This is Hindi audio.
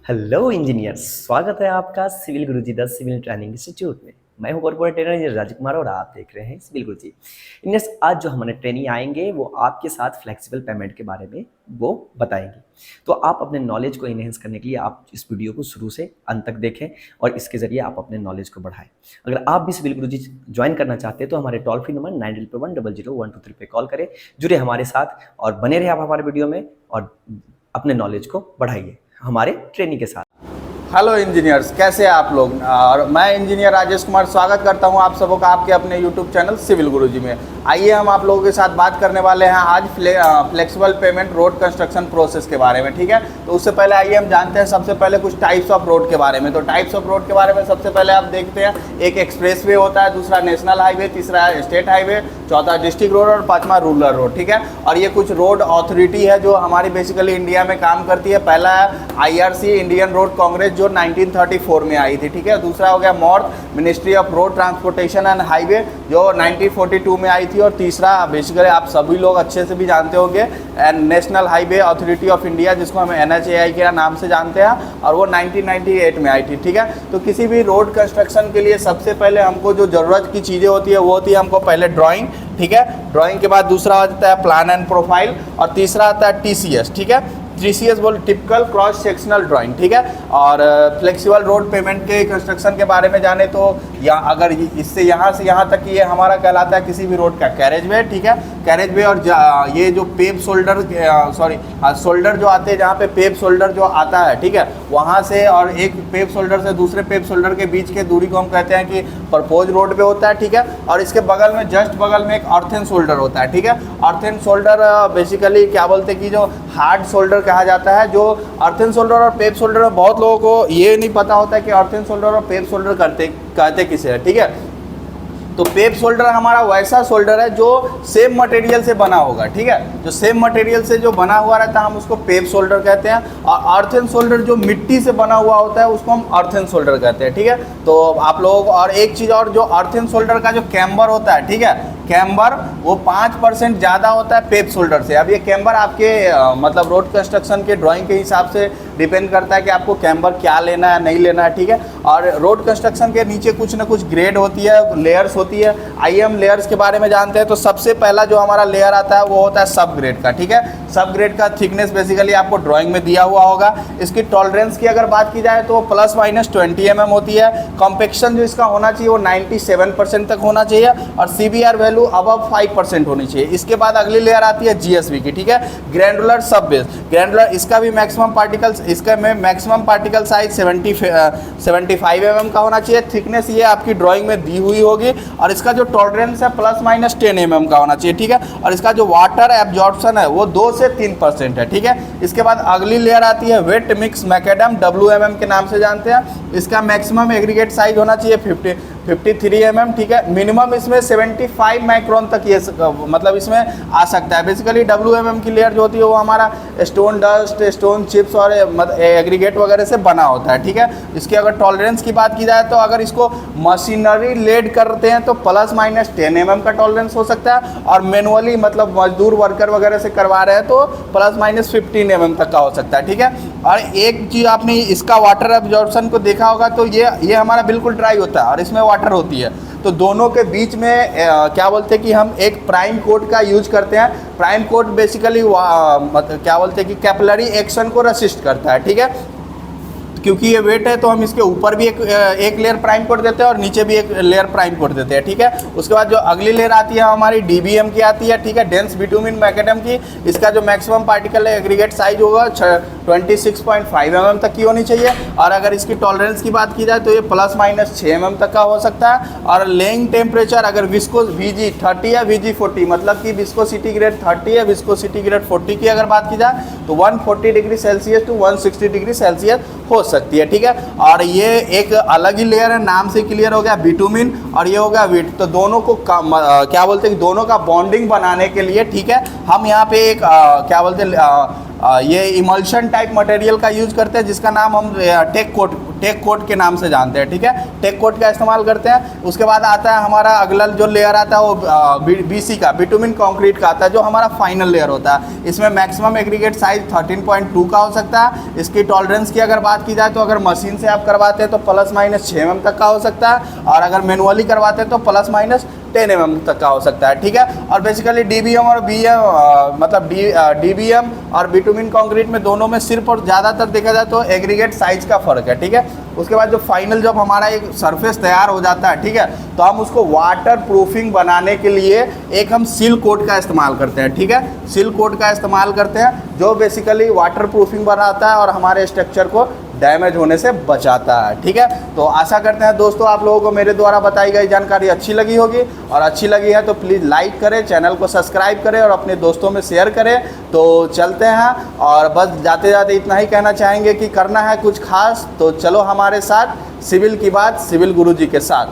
हेलो इंजीनियर्स, स्वागत है आपका civil Guruji the civil training institute में। मैं हूं कॉर्पोरेट ट्रेनर इंजीनियर राजकुमार और आप देख रहे हैं सिविल गुरुजी। इंजीनियर्स, आज जो हमारे ट्रेनी आएंगे वो आपके साथ फ्लेक्सिबल पेमेंट के बारे में वो बताएंगे। तो आप अपने नॉलेज को इनहेंस करने के लिए आप इस वीडियो को शुरू से अंत तक देखें और इसके जरिए आप अपने नॉलेज को बढ़ाएं। अगर आप भी सिविल गुरुजी ज्वाइन करना चाहते हैं तो हमारे टोल फ्री नंबर 9111000123 पे कॉल करें, जुड़े हमारे साथ और बने रहे आप हमारे वीडियो में और अपने नॉलेज को बढ़ाइए हमारे ट्रेनिंग के साथ। हेलो इंजीनियर्स, कैसे हैं आप लोग। और मैं इंजीनियर राजेश कुमार स्वागत करता हूं आप सबों का आपके अपने यूट्यूब चैनल सिविल गुरुजी में। आइए हम आप लोगों के साथ बात करने वाले हैं आज flexible pavement road construction process के बारे में। ठीक है, तो उससे पहले आइए हम जानते हैं सबसे पहले कुछ टाइप्स ऑफ रोड के बारे में। तो टाइप्स ऑफ रोड के बारे में सबसे पहले आप देखते हैं, एक एक्सप्रेसवे होता है, दूसरा नेशनल हाईवे, तीसरा स्टेट हाईवे, चौथा डिस्ट्रिक्ट रोड और पांचवा रूरल रोड। ठीक है, और ये कुछ रोड अथॉरिटी है जो हमारी बेसिकली इंडिया में काम करती है। पहला है IRC, इंडियन रोड कांग्रेस, जो 1934 में आई थी। ठीक है, दूसरा हो गया MoRTH, ministry of road transportation and highway, जो 1942 में आई थी। और तीसरा बेसिकली आप सभी लोग अच्छे से भी जानते होंगे, national highway authority of India, जिसको हम NHAI के नाम से जानते हैं, और वो 1998 में आई थी। ठीक है, तो किसी भी रोड कंस्ट्रक्शन के लिए सबसे पहले हमको जो ज़रूरत की चीज़ें होती है वो होती है हमको पहले ड्राइंग। ठीक है, ड्राइंग के बाद दूसरा आता है प्लान एंड प्रोफाइल और तीसरा आता है TCS। ठीक है, TCS बोल टिपिकल क्रॉस सेक्शनल ड्राइंग। ठीक है, और फ्लेक्सिबल रोड पेमेंट के कंस्ट्रक्शन के बारे में जाने तो अगर इससे यहाँ से यहाँ तक ये हमारा कहलाता है किसी भी रोड का कैरेज वे। ठीक है, कैरेज वे और ये जो पेव शोल्डर शोल्डर जो आते हैं, जहाँ पे पेव शोल्डर जो आता है, ठीक है, वहाँ से और एक पेव शोल्डर से दूसरे पेव शोल्डर के बीच के दूरी को हम कहते हैं कि प्रपोज रोड पे होता है। ठीक है, और इसके बगल में जस्ट बगल में एक अर्थन शोल्डर होता है। ठीक है, अर्थन शोल्डर बेसिकली क्या बोलते हैं कि जो हार्ड शोल्डर कहा जाता है। जो अर्थन शोल्डर और पेव शोल्डर में बहुत लोगों को ये नहीं पता होता है कि अर्थन शोल्डर और पेव शोल्डर कहते किसे है। ठीक है, तो पेव शोल्डर हमारा वैसा शोल्डर है जो सेम मटेरियल से बना होगा। ठीक है, जो सेम मटेरियल से जो बना हुआ रहता है हम उसको पेव शोल्डर कहते हैं। और अर्थन शोल्डर जो मिट्टी से बना हुआ होता है उसको हम अर्थन शोल्डर कहते हैं। ठीक है, तो आप लोग और एक चीज़ और, जो अर्थन शोल्डर का जो कैम्बर होता है, ठीक है, कैम्बर वो 5% ज़्यादा होता है पेव शोल्डर से। अब ये कैम्बर आपके मतलब रोड कंस्ट्रक्शन के ड्राइंग के हिसाब से डिपेंड करता है कि आपको कैम्बर क्या लेना है नहीं लेना है। ठीक है, और रोड कंस्ट्रक्शन के नीचे कुछ ना कुछ ग्रेड होती है, लेयर्स होती है। आइए हम लेयर्स के बारे में जानते हैं। तो सबसे पहला जो हमारा लेयर आता है वो होता है सब ग्रेड का। ठीक है, सब ग्रेड का थिकनेस बेसिकली आपको ड्राइंग में दिया हुआ होगा। इसकी टॉलरेंस की अगर बात की जाए तो ±20 mm होती है। कॉम्पेक्शन जो इसका होना चाहिए वो 97% तक होना चाहिए और CBR वैल्यू अबव 5% होनी चाहिए। इसके बाद अगली लेयर आती है GSB की। ठीक है, ग्रैंडुलर सब बेस। ग्रैंडुलर इसका भी मैक्सिमम पार्टिकल्स, इसका में मैक्सिमम पार्टिकल साइज 75 mm का होना चाहिए। थिकनेस ये आपकी ड्राइंग में दी हुई होगी और इसका जो टॉलरेंस है ±10 mm का होना चाहिए। ठीक है, और इसका जो वाटर एब्जॉर्प्शन है वो 2 से 3% है। ठीक है, इसके बाद अगली लेयर आती है वेट मिक्स मैकेडम, WMM के नाम से जानते हैं। इसका मैक्सिमम एग्रीगेट साइज होना चाहिए 53 mm। ठीक है, मिनिमम इसमें 75 माइक्रोन तक ये मतलब इसमें आ सकता है। बेसिकली WMM की लेयर जो होती है वो हमारा स्टोन डस्ट, स्टोन चिप्स और एग्रीगेट वगैरह से बना होता है। ठीक है, इसकी अगर टॉलरेंस की बात की जाए तो अगर इसको मशीनरी लेड करते हैं तो ±10 mm का टॉलरेंस हो सकता है और मैनुअली मतलब मजदूर वर्कर वगैरह से करवा रहे हैं तो ±15 mm तक का हो सकता है। ठीक है, और एक चीज़ आपने इसका वाटर एब्जॉर्प्शन को देखा होगा तो ये हमारा बिल्कुल ड्राई होता है और इसमें वाटर होती है। तो दोनों के बीच में क्या बोलते हैं कि हम एक प्राइम कोट का यूज करते हैं। प्राइम कोट बेसिकली क्या बोलते हैं कि कैपिलरी एक्शन को रेसिस्ट करता है। ठीक है, क्योंकि ये वेट है तो हम इसके ऊपर भी एक लेयर प्राइम कोट देते हैं और नीचे भी एक लेयर प्राइम कोट देते हैं। ठीक है, उसके बाद जो अगली लेयर आती है हमारी DBM की आती है। ठीक है, डेंस बिटुमिन मैकेडम की। इसका जो मैक्सिमम पार्टिकल एग्रीगेट साइज होगा 26.5 mm तक की होनी चाहिए और अगर इसकी टॉलरेंस की बात की जाए तो ये ±6 mm तक का हो सकता है। और लेइंग टेम्परेचर अगर विस्कोस VG 30 या VG 40 मतलब कि विस्कोसिटी ग्रेड 30 या विस्कोसिटी ग्रेड 40 की अगर बात की जाए तो 140 degree Celsius to 160 degree Celsius हो सकती है। ठीक है, और ये एक अलग ही लेयर है, नाम से क्लियर हो गया, बिटुमिन, और ये हो गया विट। तो दोनों को क्या बोलते हैं कि दोनों का बॉन्डिंग बनाने के लिए, ठीक है, हम यहाँ पे एक क्या बोलते हैं ये इमल्शन टाइप मटेरियल का यूज करते हैं जिसका नाम हम टेक कोट के नाम से जानते हैं, ठीक है। टेक कोट का इस्तेमाल करते हैं। उसके बाद आता है हमारा अगला जो लेयर आता है वो बीसी का, बिटुमिन कंक्रीट का आता है, जो हमारा फाइनल लेयर होता है। इसमें मैक्सिमम एग्रीगेट साइज 13.2 का हो सकता है। इसकी टॉलरेंस की अगर बात की जाए तो अगर मशीन से आप करवाते हैं तो प्लस माइनस 6 mm तक का हो सकता है, और अगर मैनुअली करवाते हैं तो प्लस माइनस 10 mm तक का हो सकता है, ठीक है। और बेसिकली डीबीएम और बीएम मतलब डीबीएम और बिटुमिन कंक्रीट में दोनों में सिर्फ और ज़्यादातर देखा जाए तो एग्रीगेट साइज का फ़र्क है, ठीक है। उसके बाद जो फाइनल जब हमारा एक सरफेस तैयार हो जाता है, ठीक है, तो हम उसको वाटर प्रूफिंग बनाने के लिए एक हम सील कोट का इस्तेमाल करते हैं, ठीक है। सील कोट का इस्तेमाल करते हैं जो बेसिकली वाटर प्रूफिंग बनाता है और हमारे स्ट्रक्चर को डैमेज होने से बचाता है, ठीक है। तो आशा करते हैं दोस्तों आप लोगों को मेरे द्वारा बताई गई जानकारी अच्छी लगी होगी, और अच्छी लगी है तो प्लीज़ लाइक करें, चैनल को सब्सक्राइब करें और अपने दोस्तों में शेयर करें। तो चलते हैं, और बस जाते जाते इतना ही कहना चाहेंगे कि करना है कुछ खास तो चलो हमारे साथ सिविल की बात सिविल गुरुजी के साथ।